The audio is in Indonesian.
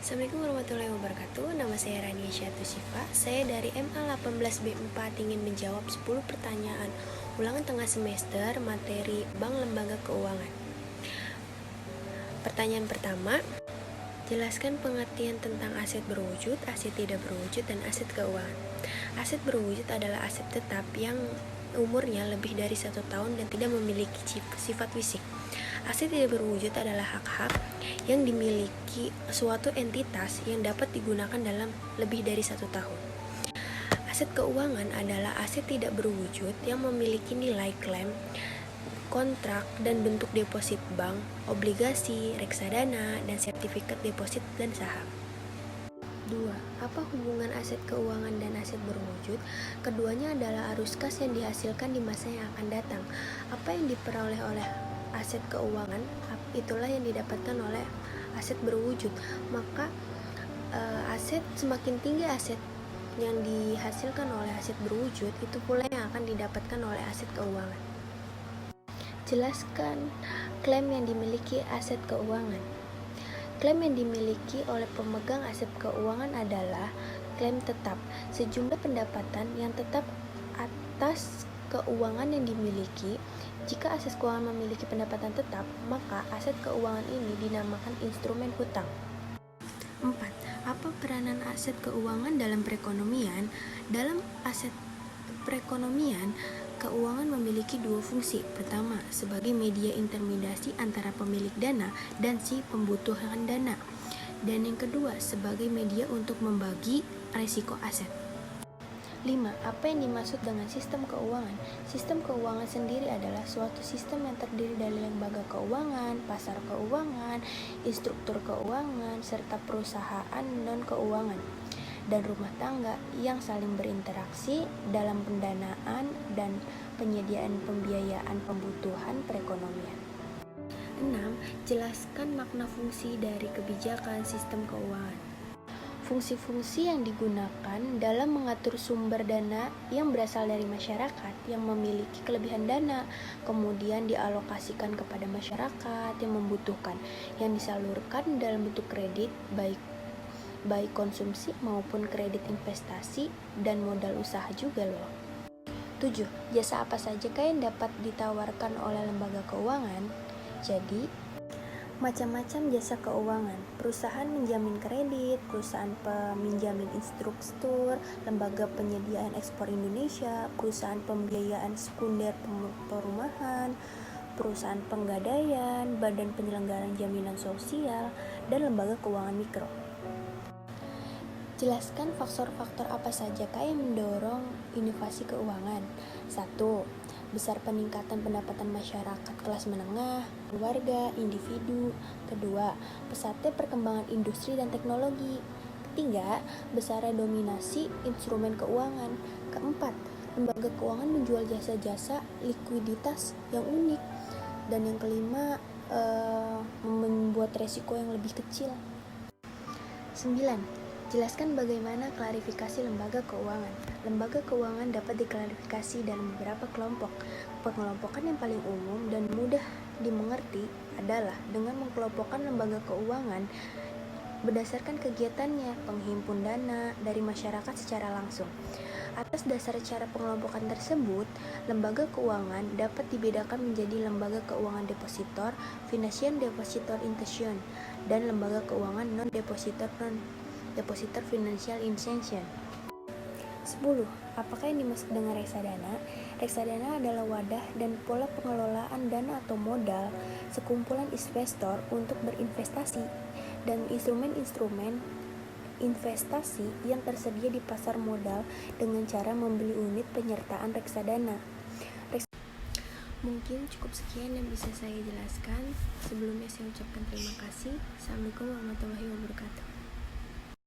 Assalamualaikum warahmatullahi wabarakatuh. Nama saya Rania Syatu Syifa. Saya dari MA18B4 ingin menjawab 10 pertanyaan ulangan tengah semester materi Bank Lembaga Keuangan. Pertanyaan pertama, jelaskan pengertian tentang aset berwujud, aset tidak berwujud, dan aset keuangan. Aset berwujud adalah aset tetap yang umurnya lebih dari 1 tahun dan tidak memiliki sifat fisik. Aset tidak berwujud adalah hak-hak yang dimiliki suatu entitas yang dapat digunakan dalam lebih dari 1 tahun. Aset keuangan adalah aset tidak berwujud yang memiliki nilai klaim, kontrak, dan bentuk deposit bank, obligasi, reksadana, dan sertifikat deposit dan saham. 2. Apa hubungan aset keuangan dan aset berwujud? Keduanya adalah arus kas yang dihasilkan di masa yang akan datang. Apa yang diperoleh oleh aset keuangan, itulah yang didapatkan oleh aset berwujud. Maka aset semakin tinggi aset yang dihasilkan oleh aset berwujud, itu pula yang akan didapatkan oleh aset keuangan. Jelaskan klaim yang dimiliki aset keuangan. Klaim yang dimiliki oleh pemegang aset keuangan adalah klaim tetap, sejumlah pendapatan yang tetap atas keuangan yang dimiliki. Jika aset keuangan memiliki pendapatan tetap, maka aset keuangan ini dinamakan instrumen hutang. 4. Apa peranan aset keuangan dalam perekonomian? Dalam aset perekonomian, keuangan memiliki 2 fungsi. Pertama, sebagai media intermediasi antara pemilik dana dan si pembutuhan dana. Dan yang kedua, sebagai media untuk membagi risiko aset. 5. Apa yang dimaksud dengan sistem keuangan? Sistem keuangan sendiri adalah suatu sistem yang terdiri dari lembaga keuangan, pasar keuangan, instruktur keuangan, serta perusahaan non-keuangan dan rumah tangga yang saling berinteraksi dalam pendanaan dan penyediaan pembiayaan kebutuhan perekonomian. 6. Jelaskan makna fungsi dari kebijakan sistem keuangan. Fungsi-fungsi yang digunakan dalam mengatur sumber dana yang berasal dari masyarakat yang memiliki kelebihan dana, kemudian dialokasikan kepada masyarakat yang membutuhkan, yang disalurkan dalam bentuk kredit, baik konsumsi maupun kredit investasi dan modal usaha juga loh. 7. Jasa apa saja yang dapat ditawarkan oleh lembaga keuangan? Jadi, macam-macam jasa keuangan. Perusahaan menjamin kredit, perusahaan peminjamin instruktur, lembaga penyediaan ekspor Indonesia, perusahaan pembiayaan sekunder perumahan, perusahaan penggadaian, badan penyelenggaraan jaminan sosial, dan lembaga keuangan mikro. Jelaskan faktor-faktor apa saja yang mendorong inovasi keuangan. 1. Besar peningkatan pendapatan masyarakat kelas menengah, keluarga, individu. 2. Pesatnya perkembangan industri dan teknologi. 3. Besarnya dominasi instrumen keuangan. 4. Lembaga keuangan menjual jasa-jasa likuiditas yang unik. Dan yang 5, membuat resiko yang lebih kecil. 9. Jelaskan bagaimana klarifikasi lembaga keuangan. Lembaga keuangan dapat diklarifikasi dalam beberapa kelompok. Pengelompokan yang paling umum dan mudah dimengerti adalah dengan mengkelompokkan lembaga keuangan berdasarkan kegiatannya, penghimpun dana dari masyarakat secara langsung. Atas dasar cara pengelompokan tersebut, lembaga keuangan dapat dibedakan menjadi lembaga keuangan depositor, financial depositor institution, dan lembaga keuangan non-depositor financial institution. 10. Apakah yang dimaksud dengan reksadana? Reksadana adalah wadah dan pola pengelolaan dana atau modal sekumpulan investor untuk berinvestasi dan instrumen-instrumen investasi yang tersedia di pasar modal dengan cara membeli unit penyertaan reksadana. Mungkin cukup sekian yang bisa saya jelaskan. Sebelumnya saya ucapkan terima kasih. Assalamualaikum warahmatullahi wabarakatuh.